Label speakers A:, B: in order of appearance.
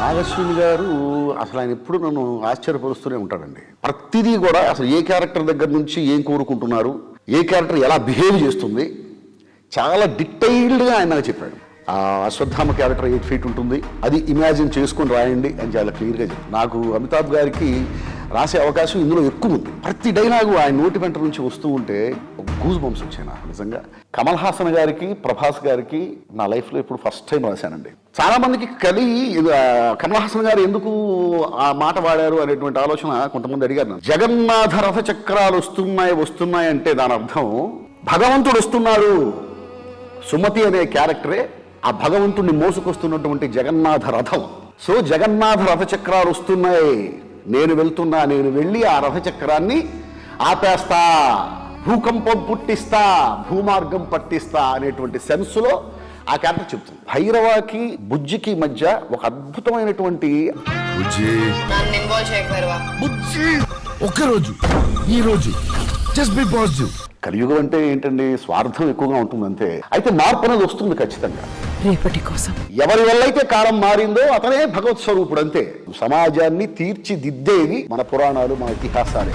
A: నాగశ్విని గారు అసలు ఆయన ఎప్పుడు నన్ను ఆశ్చర్యపరుస్తూనే ఉంటాడండి. ప్రతిదీ కూడా అసలు ఏ క్యారెక్టర్ దగ్గర నుంచి ఏం కోరుకుంటున్నారు, ఏ క్యారెక్టర్ ఎలా బిహేవ్ చేస్తుంది, చాలా డీటెయిల్డ్గా ఆయన నాకు చెప్పాడు. ఆ అశ్వత్థామ క్యారెక్టర్ 8 feet ఉంటుంది, అది ఇమాజిన్ చేసుకొని రాయండి అని చాలా క్లియర్గా చెప్పాడు. నాకు అమితాబ్ గారికి రాసే అవకాశం ఇందులో ఎక్కువ ఉంది. ప్రతి డైలాగు ఆయన నోటి వెంట నుంచి వస్తూ ఉంటే గూస్ బంప్స్ వచ్చాయి నాకు నిజంగా. కమల్ హాసన్ గారికి, ప్రభాస్ గారికి నా లైఫ్లో ఇప్పుడు ఫస్ట్ టైం రాశానండి. చాలా మందికి కమల్ హాసన్ గారు ఎందుకు ఆ మాట వాడారు అనేటువంటి ఆలోచన కొంతమంది అడిగారు నన్ను. జగన్నాథ రథ చక్రాలు వస్తున్నాయి అంటే దాని అర్థం భగవంతుడు వస్తున్నాడు. సుమతి అనే క్యారెక్టరే ఆ భగవంతుడిని మోసుకొస్తున్నటువంటి జగన్నాథ రథం. సో జగన్నాథ రథ చక్రాలు వస్తున్నాయి, నేను వెళ్ళి ఆ రథ చక్రాన్ని ఆపేస్తా, భూకంపం పుట్టిస్తా, భూమార్గం పట్టిస్తా అనేటువంటి సెన్స్లో ఆ క్యారెక్టర్ చెప్తుంది. భైరవాకి బుజ్జికి మధ్య ఒక అద్భుతమైనటువంటి కలియుగం అంటే ఏంటండి, స్వార్థం ఎక్కువగా ఉంటుంది అంతే. అయితే మార్పు అనేది వస్తుంది ఖచ్చితంగా
B: రేపటి కోసం.
A: ఎవరి వల్ల అయితే కాలం మారిందో అతనే భగవత్ స్వరూపుడు అంతే. సమాజాన్ని తీర్చిదిద్దేవి మన పురాణాలు, మన ఇతిహాసాలే.